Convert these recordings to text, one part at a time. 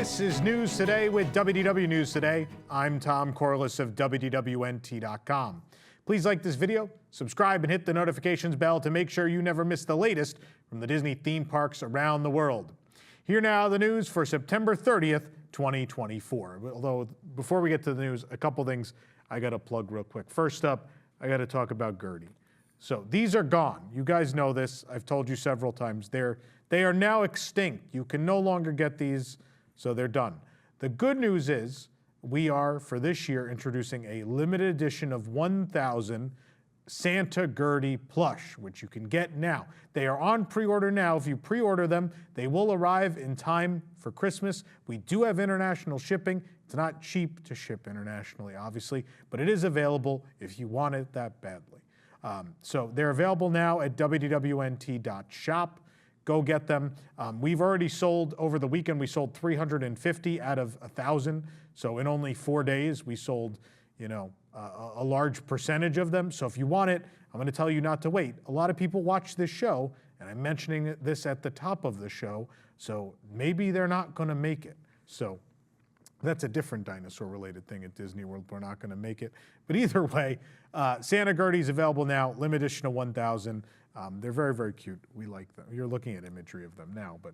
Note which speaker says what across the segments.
Speaker 1: This is News Today with WDW News Today. I'm Tom Corliss of WDWNT.com. Please like this video, subscribe, and hit the notifications bell to make sure you never miss the latest from the Disney theme parks around the world. Here now the news for September 30th, 2024. Although before we get to the news, a couple things I got to plug real quick. First up, I got to talk about Gertie. So these are gone. You guys know this. I've told you several times. They are now extinct. You can no longer get these, so they're done. The good news is we are, for this year, introducing a limited edition of 1,000 Santa Gertie plush, which you can get now. They are on pre-order now. If you pre-order them, they will arrive in time for Christmas. We do have international shipping. It's not cheap to ship internationally, obviously, but it is available if you want it that badly. So they're available now at wwnt.shop. Go get them. We've already sold, over the weekend, we sold 350 out of 1,000. So in only 4 days, we sold, a large percentage of them. So if you want it, I'm going to tell you not to wait. A lot of people watch this show, and I'm mentioning this at the top of the show, so maybe they're not going to make it. So that's a different dinosaur-related thing at Disney World. We're not going to make it. But either way, Santa Gertie is available now, limited edition of 1,000. They're very, very cute. We like them. You're looking at imagery of them now, but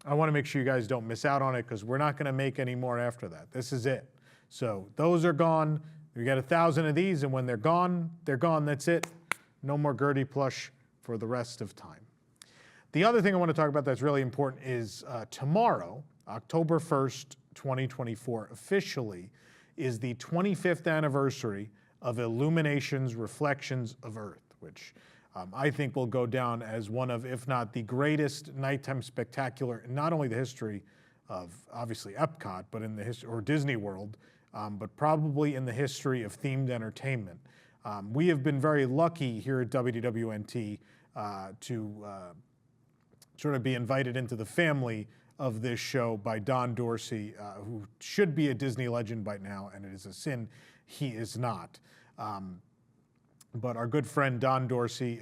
Speaker 1: I want to make sure you guys don't miss out on it because we're not going to make any more after that. This is it. So those are gone. We got 1,000 of these, and when they're gone, they're gone. That's it. No more Gertie plush for the rest of time. The other thing I want to talk about that's really important is tomorrow, October 1st, 2024, officially is the 25th anniversary of Illuminations Reflections of Earth, which I think will go down as one of, if not the greatest nighttime spectacular in not only the history of, obviously, EPCOT, but in the history, or Disney World, but probably in the history of themed entertainment. We have been very lucky here at WDWNT to sort of be invited into the family of this show by Don Dorsey, who should be a Disney legend by now, and it is a sin he is not. But our good friend Don Dorsey,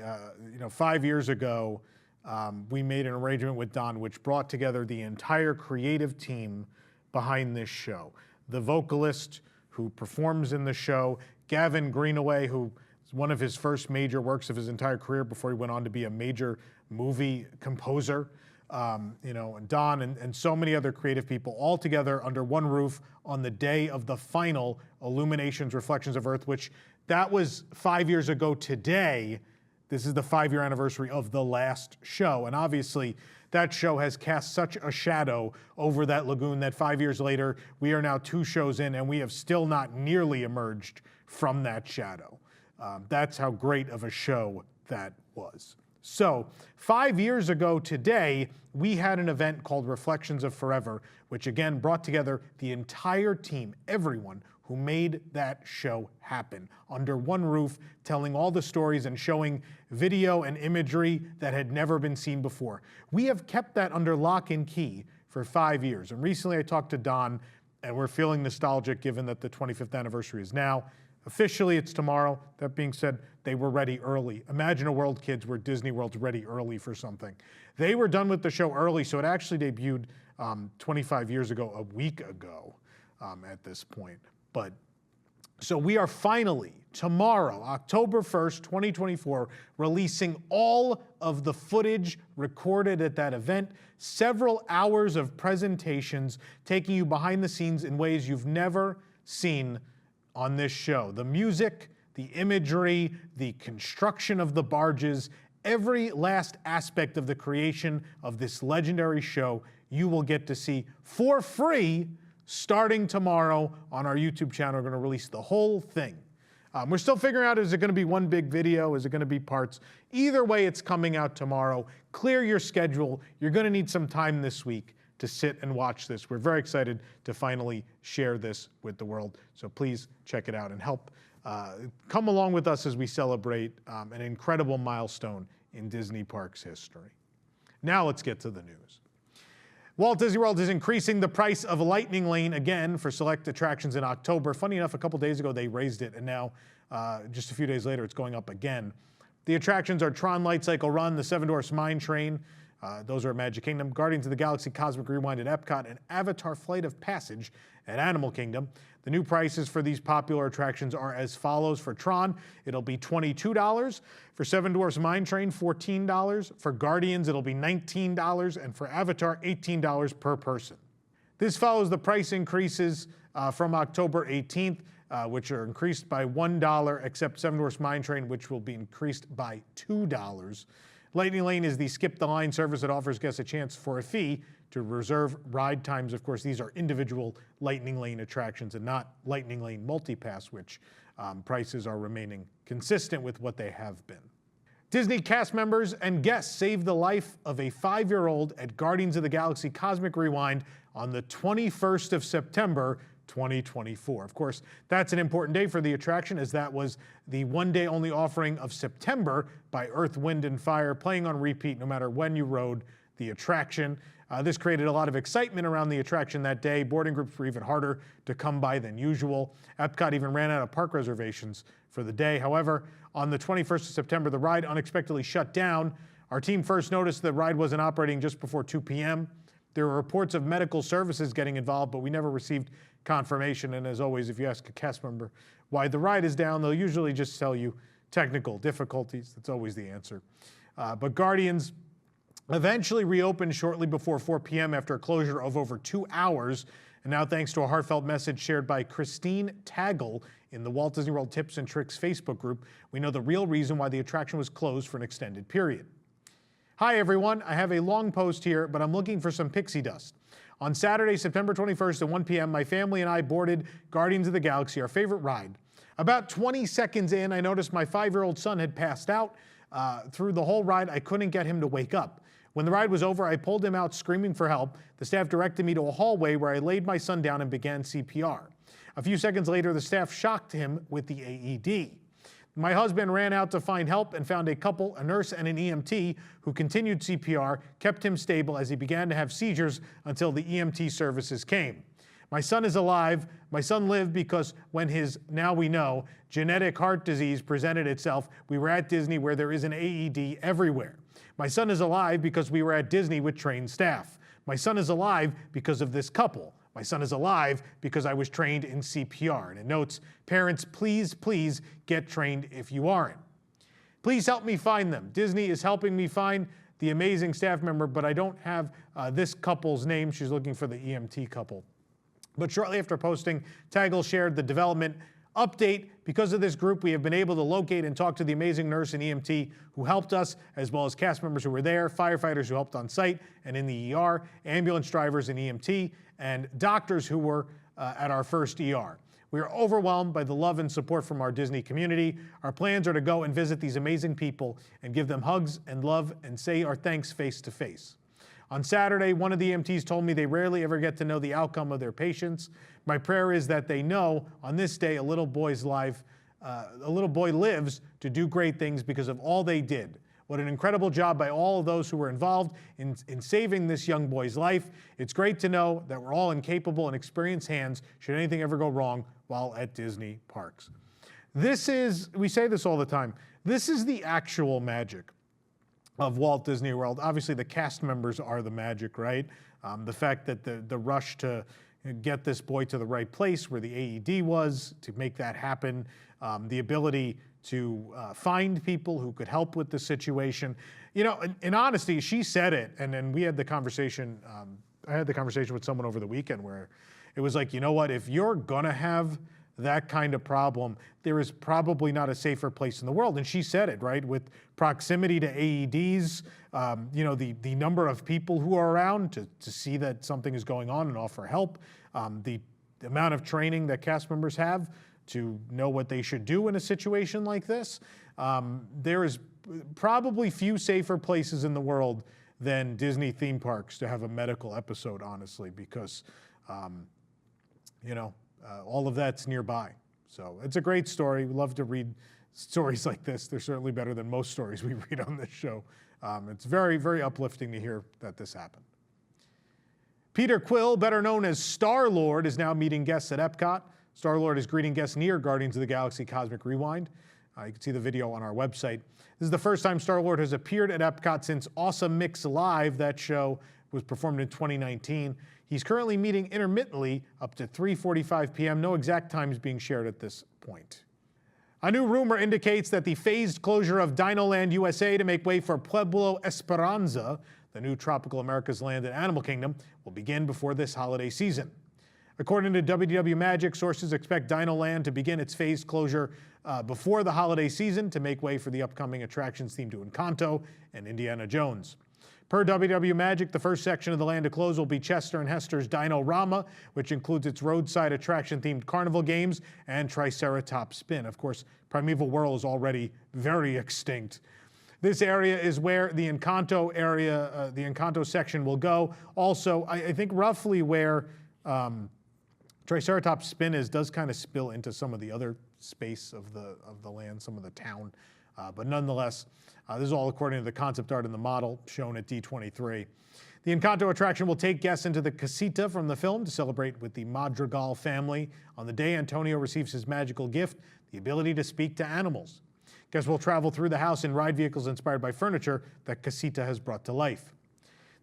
Speaker 1: 5 years ago, we made an arrangement with Don which brought together the entire creative team behind this show. The vocalist who performs in the show, Gavin Greenaway, who is one of his first major works of his entire career before he went on to be a major movie composer. And Don and so many other creative people all together under one roof on the day of the final Illuminations Reflections of Earth, which that was 5 years ago today. This is the 5-year anniversary of the last show. And obviously, that show has cast such a shadow over that lagoon that 5 years later, we are now 2 shows in and we have still not nearly emerged from that shadow. That's how great of a show that was. So 5 years ago today, we had an event called Reflections of Forever, which again brought together the entire team, everyone who made that show happen under one roof, telling all the stories and showing video and imagery that had never been seen before. We have kept that under lock and key for 5 years. And recently I talked to Don, and we're feeling nostalgic given that the 25th anniversary is now. Officially, it's tomorrow. That being said, they were ready early. Imagine a world, kids, where Disney World's ready early for something. They were done with the show early, so it actually debuted 25 years ago, a week ago at this point. But so we are finally, tomorrow, October 1st, 2024, releasing all of the footage recorded at that event, several hours of presentations, taking you behind the scenes in ways you've never seen on this show. The music, the imagery, the construction of the barges, every last aspect of the creation of this legendary show you will get to see for free starting tomorrow on our YouTube channel. We're going to release the whole thing. We're still figuring out, is it going to be one big video? Is it going to be parts? Either way, it's coming out tomorrow. Clear your schedule. You're going to need some time this week to sit and watch this. We're very excited to finally share this with the world. So please check it out and help come along with us as we celebrate an incredible milestone in Disney Parks history. Now let's get to the news. Walt Disney World is increasing the price of Lightning Lane again for select attractions in October. Funny enough, a couple days ago they raised it, and now just a few days later it's going up again. The attractions are Tron Light Cycle Run, the Seven Dwarfs Mine Train, Those are at Magic Kingdom. Guardians of the Galaxy Cosmic Rewind at Epcot and Avatar Flight of Passage at Animal Kingdom. The new prices for these popular attractions are as follows. For Tron, it'll be $22. For Seven Dwarfs Mine Train, $14. For Guardians, it'll be $19. And for Avatar, $18 per person. This follows the price increases from October 18th, which are increased by $1, except Seven Dwarfs Mine Train, which will be increased by $2. Lightning Lane is the skip-the-line service that offers guests a chance for a fee to reserve ride times. Of course, these are individual Lightning Lane attractions and not Lightning Lane Multipass, which prices are remaining consistent with what they have been. Disney cast members and guests saved the life of a 5-year-old at Guardians of the Galaxy Cosmic Rewind on the 21st of September, 2024. Of course, that's an important day for the attraction, as that was the one-day only offering of September by Earth, Wind, and Fire, playing on repeat no matter when you rode the attraction. This created a lot of excitement around the attraction that day. Boarding groups were even harder to come by than usual. Epcot even ran out of park reservations for the day. However, on the 21st of September, the ride unexpectedly shut down. Our team first noticed the ride wasn't operating just before 2 p.m. There were reports of medical services getting involved, but we never received confirmation. And as always, if you ask a cast member why the ride is down, they'll usually just tell you technical difficulties. That's always the answer. But Guardians eventually reopened shortly before 4 p.m. after a closure of over 2 hours. And now, thanks to a heartfelt message shared by Christine Tagle in the Walt Disney World Tips and Tricks Facebook group, we know the real reason why the attraction was closed for an extended period. Hi everyone, I have a long post here, but I'm looking for some pixie dust. On Saturday, September 21st at 1 p.m., my family and I boarded Guardians of the Galaxy, our favorite ride. About 20 seconds in, I noticed my 5-year-old son had passed out. Through the whole ride, I couldn't get him to wake up. When the ride was over, I pulled him out screaming for help. The staff directed me to a hallway where I laid my son down and began CPR. A few seconds later, the staff shocked him with the AED. My husband ran out to find help and found a couple, a nurse and an EMT, who continued CPR, kept him stable as he began to have seizures until the EMT services came. My son is alive. My son lived because when his, now we know, genetic heart disease presented itself, we were at Disney where there is an AED everywhere. My son is alive because we were at Disney with trained staff. My son is alive because of this couple. My son is alive because I was trained in CPR. And it notes, parents, please, please get trained if you aren't. Please help me find them. Disney is helping me find the amazing staff member, but I don't have this couple's name. She's looking for the EMT couple. But shortly after posting, Tagle shared the development update. Because of this group, we have been able to locate and talk to the amazing nurse and EMT who helped us, as well as cast members who were there, firefighters who helped on site and in the ER, ambulance drivers and EMT, and doctors who were at our first ER. We are overwhelmed by the love and support from our Disney community. Our plans are to go and visit these amazing people and give them hugs and love and say our thanks face to face. On Saturday, one of the EMTs told me they rarely ever get to know the outcome of their patients. My prayer is that they know on this day a little boy lives to do great things because of all they did. What an incredible job by all of those who were involved in saving this young boy's life. It's great to know that we're all in capable and experienced hands should anything ever go wrong while at Disney parks. This is, we say this all the time, this is the actual magic of Walt Disney World. Obviously, the cast members are the magic, right? The fact that the rush to get this boy to the right place where the AED was, to make that happen, the ability to find people who could help with the situation. You know, in honesty, she said it, and then we had the conversation, I had the conversation with someone over the weekend where it was like, you know what, if you're gonna have that kind of problem, there is probably not a safer place in the world. And she said it, right? With proximity to AEDs, you know, the number of people who are around to see that something is going on and offer help, the amount of training that cast members have to know what they should do in a situation like this. There is probably few safer places in the world than Disney theme parks to have a medical episode, honestly, because, you know, all of that's nearby. So it's a great story. We love to read stories like this. They're certainly better than most stories we read on this show. It's very, very uplifting to hear that this happened. Peter Quill, better known as Star-Lord, is now meeting guests at Epcot. Star-Lord is greeting guests near Guardians of the Galaxy Cosmic Rewind. You can see the video on our website. This is the first time Star-Lord has appeared at EPCOT since Awesome Mix Live. That show was performed in 2019. He's currently meeting intermittently up to 3:45 p.m. No exact times being shared at this point. A new rumor indicates that the phased closure of DinoLand U.S.A. to make way for Pueblo Esperanza, the new tropical America's land and animal kingdom, will begin before this holiday season. According to WDW Magic, sources expect DinoLand to begin its phased closure before the holiday season to make way for the upcoming attractions themed to Encanto and Indiana Jones. Per WDW Magic, the first section of the land to close will be Chester and Hester's Dino-Rama, which includes its roadside attraction-themed carnival games and Triceratops Spin. Of course, Primeval Whirl is already very extinct. This area is where the Encanto area, the Encanto section will go. Also, I think roughly where Triceratops Spin does kind of spill into some of the other space of the land, some of the town. But nonetheless, this is all according to the concept art and the model shown at D23. The Encanto attraction will take guests into the casita from the film to celebrate with the Madrigal family on the day Antonio receives his magical gift, the ability to speak to animals. Guests will travel through the house in ride vehicles inspired by furniture that Casita has brought to life.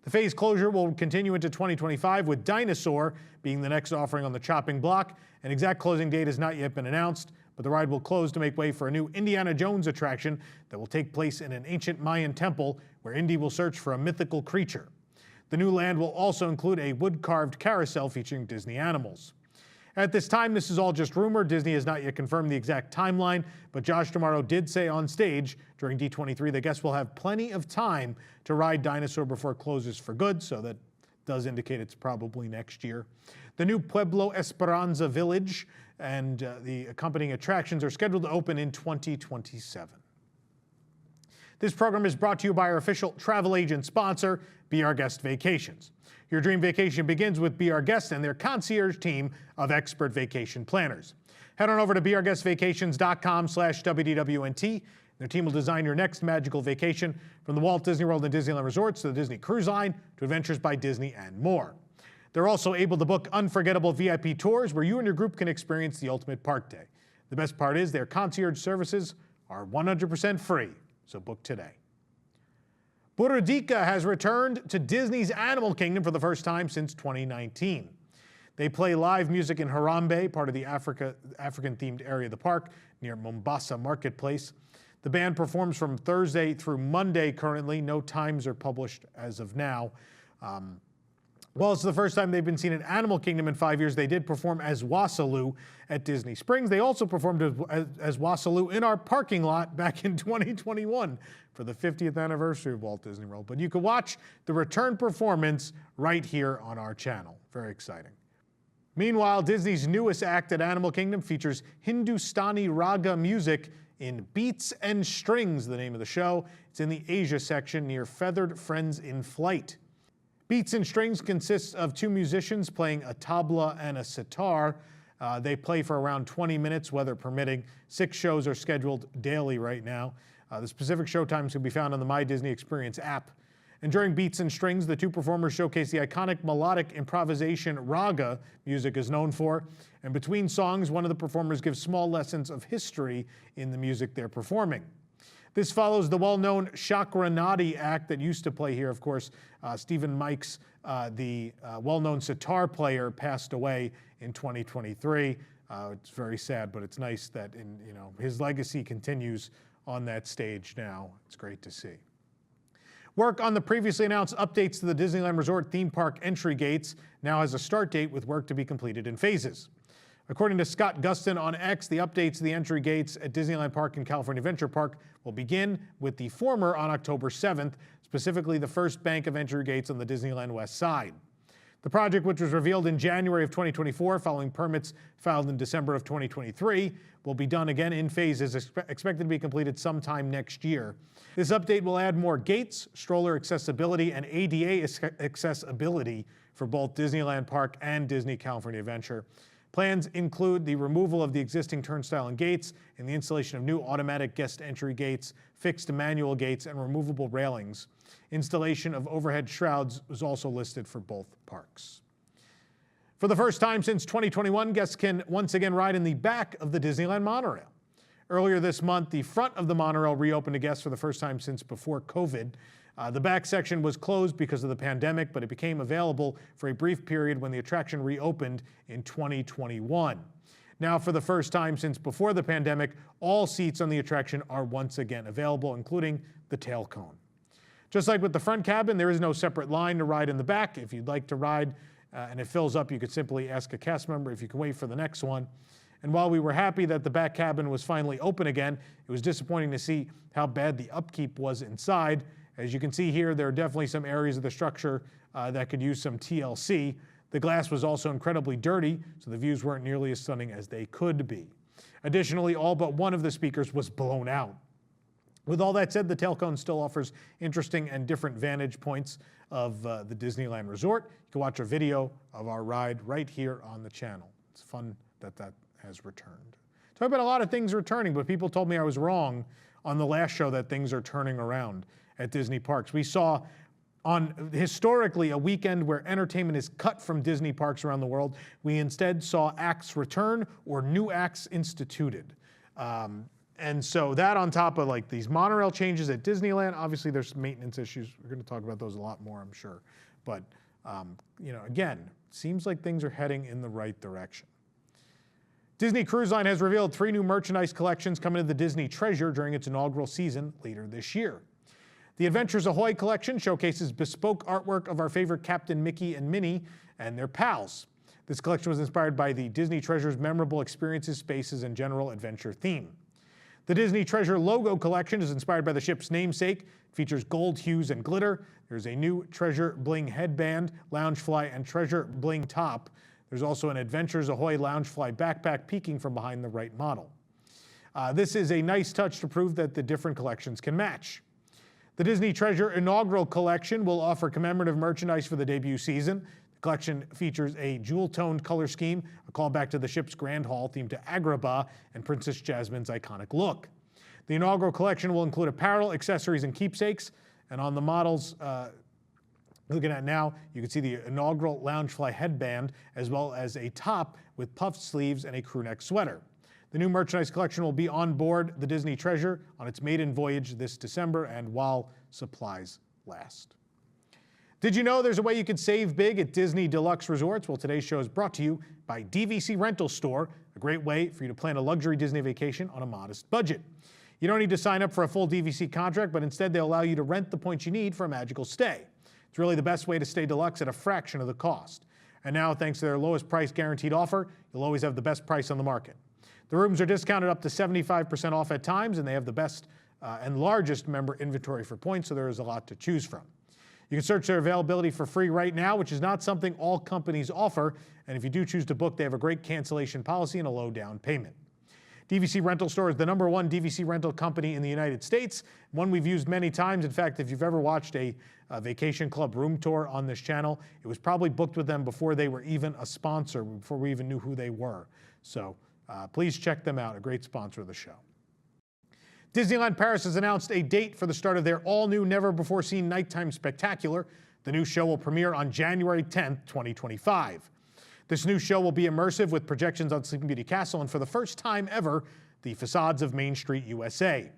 Speaker 1: The phase closure will continue into 2025, with Dinosaur being the next offering on the chopping block. An exact closing date has not yet been announced, but the ride will close to make way for a new Indiana Jones attraction that will take place in an ancient Mayan temple where Indy will search for a mythical creature. The new land will also include a wood-carved carousel featuring Disney animals. At this time, this is all just rumor. Disney has not yet confirmed the exact timeline, but Josh D'Amaro did say on stage during D23 that guests will have plenty of time to ride Dinosaur before it closes for good, so that does indicate it's probably next year. The new Pueblo Esperanza village and the accompanying attractions are scheduled to open in 2027. This program is brought to you by our official travel agent sponsor, Be Our Guest Vacations. Your dream vacation begins with Be Our Guest and their concierge team of expert vacation planners. Head on over to beourguestvacations.com/WDWNT. Their team will design your next magical vacation, from the Walt Disney World and Disneyland resorts to the Disney Cruise Line to Adventures by Disney and more. They're also able to book unforgettable VIP tours where you and your group can experience the ultimate park day. The best part is their concierge services are 100% free, so book today. Burudika has returned to Disney's Animal Kingdom for the first time since 2019. They play live music in Harambe, part of the African-themed area of the park, near Mombasa Marketplace. The band performs from Thursday through Monday currently. No times are published as of now. Well, it's the first time they've been seen in Animal Kingdom in 5 years. They did perform as Wasaloo at Disney Springs. They also performed as Wasaloo in our parking lot back in 2021 for the 50th anniversary of Walt Disney World. But you can watch the return performance right here on our channel. Very exciting. Meanwhile, Disney's newest act at Animal Kingdom features Hindustani Raga music in Beats and Strings, the name of the show. It's in the Asia section near Feathered Friends in Flight. Beats and Strings consists of two musicians playing a tabla and a sitar. They play for around 20 minutes, weather permitting. 6 shows are scheduled daily right now. The specific showtimes can be found on the My Disney Experience app. And during Beats and Strings, the two performers showcase the iconic melodic improvisation Raga music is known for. And between songs, one of the performers gives small lessons of history in the music they're performing. This follows the well-known Chakranadi act that used to play here. Of course, Stephen Mikes, the well-known sitar player, passed away in 2023. It's very sad, but it's nice that his legacy continues on that stage now. It's great to see. Work on the previously announced updates to the Disneyland Resort theme park entry gates now has a start date, with work to be completed in phases. According to Scott Gustin on X, the updates to the entry gates at Disneyland Park and California Adventure Park will begin with the former on October 7th, specifically the first bank of entry gates on the Disneyland West side. The project, which was revealed in January of 2024 following permits filed in December of 2023, will be done again in phases, expected to be completed sometime next year. This update will add more gates, stroller accessibility, and ADA accessibility for both Disneyland Park and Disney California Adventure. Plans include the removal of the existing turnstile and gates and the installation of new automatic guest entry gates, fixed manual gates, and removable railings. Installation of overhead shrouds was also listed for both parks. For the first time since 2021, guests can once again ride in the back of the Disneyland Monorail. Earlier this month, the front of the monorail reopened to guests for the first time since before COVID. The back section was closed because of the pandemic, but it became available for a brief period when the attraction reopened in 2021. Now, for the first time since before the pandemic, all seats on the attraction are once again available, including the tail cone. Just like with the front cabin, there is no separate line to ride in the back. If you'd like to ride and it fills up, you could simply ask a cast member if you can wait for the next one. And while we were happy that the back cabin was finally open again, it was disappointing to see how bad the upkeep was inside. As you can see here, there are definitely some areas of the structure that could use some TLC. The glass was also incredibly dirty, so the views weren't nearly as stunning as they could be. Additionally, all but one of the speakers was blown out. With all that said, the tail cone still offers interesting and different vantage points of the Disneyland Resort. You can watch a video of our ride right here on the channel. It's fun that that has returned. Talk about a lot of things returning, but people told me I was wrong on the last show that things are turning around at Disney parks. We saw on historically a weekend where entertainment is cut from Disney parks around the world, we instead saw acts return or new acts instituted. And so that on top of like these monorail changes at Disneyland, obviously there's maintenance issues. We're going to talk about those a lot more, I'm sure. But, you know, again, seems like things are heading in the right direction. Disney Cruise Line has revealed 3 new merchandise collections coming to the Disney Treasure during its inaugural season later this year. The Adventures Ahoy collection showcases bespoke artwork of our favorite Captain Mickey and Minnie and their pals. This collection was inspired by the Disney Treasure's memorable experiences, spaces, and general adventure theme. The Disney Treasure logo collection is inspired by the ship's namesake. It features gold hues and glitter. There's a new Treasure Bling headband, Loungefly, and Treasure Bling top. There's also an Adventures Ahoy Loungefly backpack peeking from behind the right model. This is a nice touch to prove that the different collections can match. The Disney Treasure inaugural collection will offer commemorative merchandise for the debut season. The collection features a jewel-toned color scheme, a callback to the ship's Grand Hall themed to Agrabah and Princess Jasmine's iconic look. The inaugural collection will include apparel, accessories, and keepsakes. And on the models looking at now, you can see the inaugural Loungefly headband, as well as a top with puffed sleeves and a crew neck sweater. The new merchandise collection will be on board the Disney Treasure on its maiden voyage this December and while supplies last. Did you know there's a way you could save big at Disney Deluxe Resorts? Well, today's show is brought to you by DVC Rental Store, a great way for you to plan a luxury Disney vacation on a modest budget. You don't need to sign up for a full DVC contract, but instead they'll allow you to rent the points you need for a magical stay. It's really the best way to stay deluxe at a fraction of the cost. And now, thanks to their lowest price guaranteed offer, you'll always have the best price on the market. The rooms are discounted up to 75% off at times, and they have the best and largest member inventory for points, so there is a lot to choose from. You can search their availability for free right now, which is not something all companies offer, and if you do choose to book, they have a great cancellation policy and a low down payment. DVC Rental Store is the #1 DVC rental company in the United States, one we've used many times. In fact, if you've ever watched a Vacation Club room tour on this channel, it was probably booked with them before they were even a sponsor, before we even knew who they were. So please check them out, a great sponsor of the show. Disneyland Paris has announced a date for the start of their all-new, never-before-seen nighttime spectacular. The new show will premiere on January 10th, 2025. This new show will be immersive with projections on Sleeping Beauty Castle and, for the first time ever, the facades of Main Street, USA.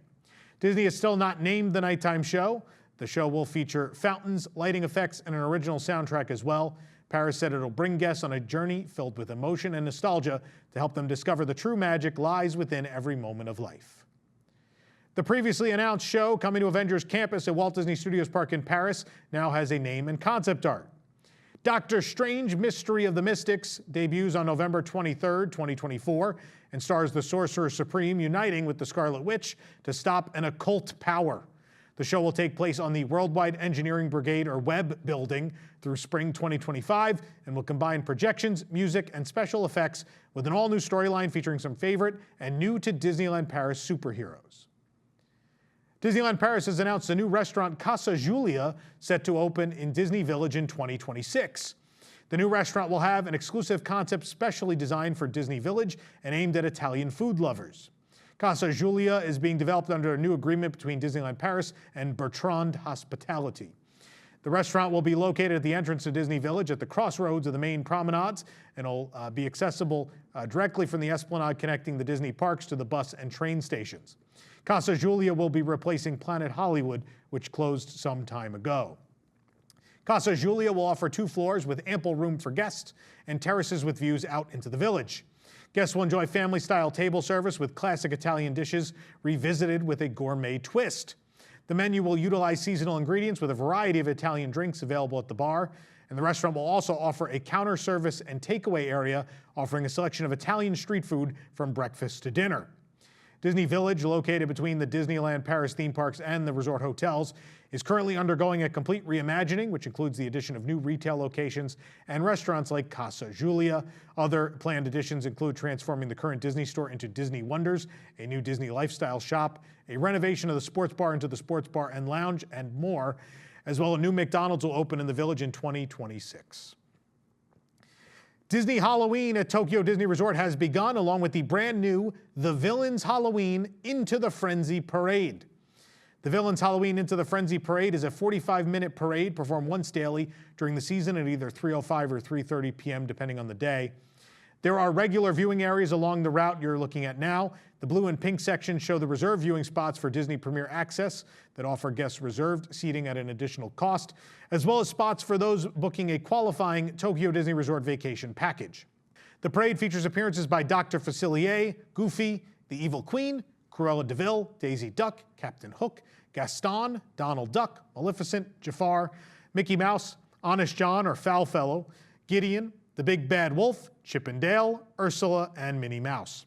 Speaker 1: Disney has still not named the nighttime show. The show will feature fountains, lighting effects, and an original soundtrack as well. Paris said it'll bring guests on a journey filled with emotion and nostalgia to help them discover the true magic lies within every moment of life. The previously announced show coming to Avengers Campus at Walt Disney Studios Park in Paris now has a name and concept art. Doctor Strange Mystery of the Mystics debuts on November 23rd, 2024, and stars the Sorcerer Supreme uniting with the Scarlet Witch to stop an occult power. The show will take place on the Worldwide Engineering Brigade, or WEB, building through spring 2025 and will combine projections, music, and special effects with an all-new storyline featuring some favorite and new to Disneyland Paris superheroes. Disneyland Paris has announced a new restaurant, Casa Giulia, set to open in Disney Village in 2026. The new restaurant will have an exclusive concept specially designed for Disney Village and aimed at Italian food lovers. Casa Giulia is being developed under a new agreement between Disneyland Paris and Bertrand Hospitality. The The restaurant will be located at the entrance to Disney Village at the crossroads of the main promenades, and will be accessible directly from the Esplanade connecting the Disney parks to the bus and train stations. Casa Giulia will be replacing Planet Hollywood, which closed some time ago. Casa Giulia will offer 2 floors with ample room for guests and terraces with views out into the village. Guests will enjoy family-style table service with classic Italian dishes revisited with a gourmet twist. The menu will utilize seasonal ingredients with a variety of Italian drinks available at the bar, and the restaurant will also offer a counter service and takeaway area offering a selection of Italian street food from breakfast to dinner. Disney Village, located between the Disneyland Paris theme parks and the resort hotels, is currently undergoing a complete reimagining, which includes the addition of new retail locations and restaurants like Casa Giulia. Other planned additions include transforming the current Disney store into Disney Wonders, a new Disney lifestyle shop, a renovation of the sports bar into the sports bar and lounge, and more. As well, a new McDonald's will open in the village in 2026. Disney Halloween at Tokyo Disney Resort has begun, along with the brand new The Villains Halloween Into the Frenzy Parade. The Villains Halloween Into the Frenzy Parade is a 45-minute parade performed once daily during the season at either 3:05 or 3:30 p.m. depending on the day. There are regular viewing areas along the route you're looking at now. The blue and pink sections show the reserved viewing spots for Disney Premier Access that offer guests reserved seating at an additional cost, as well as spots for those booking a qualifying Tokyo Disney Resort vacation package. The parade features appearances by Dr. Facilier, Goofy, the Evil Queen, Cruella de Vil, Daisy Duck, Captain Hook, Gaston, Donald Duck, Maleficent, Jafar, Mickey Mouse, Honest John or Foul Fellow, Gideon, the Big Bad Wolf, Chip and Dale, Ursula, and Minnie Mouse.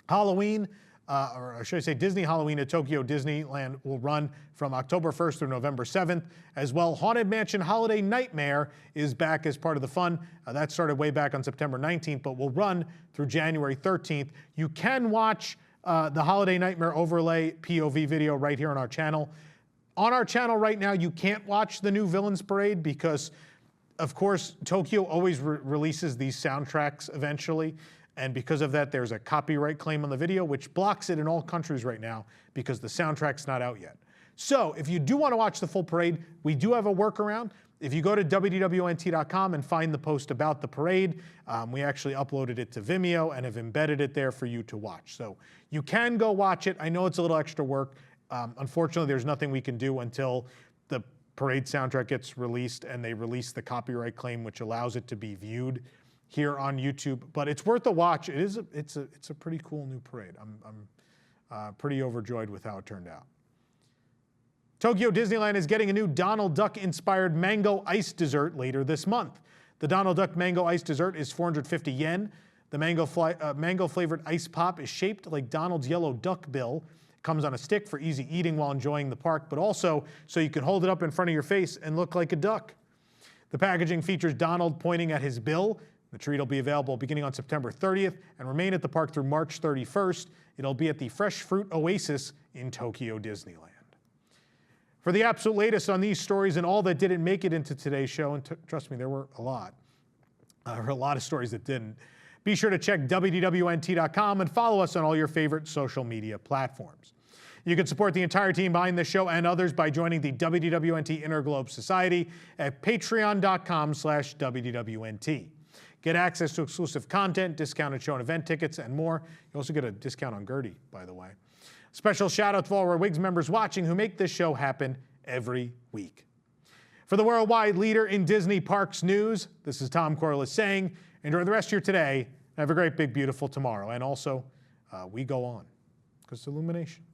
Speaker 1: Halloween, or should I say Disney Halloween at Tokyo Disneyland will run from October 1st through November 7th. As well, Haunted Mansion Holiday Nightmare is back as part of the fun. That started way back on September 19th, but will run through January 13th. You can watch the Holiday Nightmare overlay POV video right here on our channel. On our channel right now, you can't watch the new Villains Parade because, of course, Tokyo always releases these soundtracks eventually. And because of that, there's a copyright claim on the video, which blocks it in all countries right now because the soundtrack's not out yet. So if you do want to watch the full parade, we do have a workaround. If you go to WDWNT.com and find the post about the parade, we actually uploaded it to Vimeo and have embedded it there for you to watch. So you can go watch it. I know it's a little extra work. Unfortunately, there's nothing we can do until the parade soundtrack gets released and they release the copyright claim, which allows it to be viewed here on YouTube. But it's worth a watch. It's a pretty cool new parade. I'm pretty overjoyed with how it turned out. Tokyo Disneyland is getting a new Donald Duck-inspired mango ice dessert later this month. The Donald Duck mango ice dessert is 450 yen. The mango-flavored ice pop is shaped like Donald's yellow duck bill. It comes on a stick for easy eating while enjoying the park, but also so you can hold it up in front of your face and look like a duck. The packaging features Donald pointing at his bill. The treat will be available beginning on September 30th and remain at the park through March 31st. It'll be at the Fresh Fruit Oasis in Tokyo Disneyland. For the absolute latest on these stories and all that didn't make it into today's show, and trust me, there were a lot of stories that didn't, be sure to check WDWNT.com and follow us on all your favorite social media platforms. You can support the entire team behind this show and others by joining the WDWNT Inner Globe Society at patreon.com/WDWNT. Get access to exclusive content, discounted show and event tickets, and more. You also get a discount on Gertie, by the way. Special shout out to all our WIGS members watching who make this show happen every week. For the worldwide leader in Disney Parks news, this is Tom Corliss saying, enjoy the rest of your today. Have a great, big, beautiful tomorrow. And also, we go on, because it's Illuminations.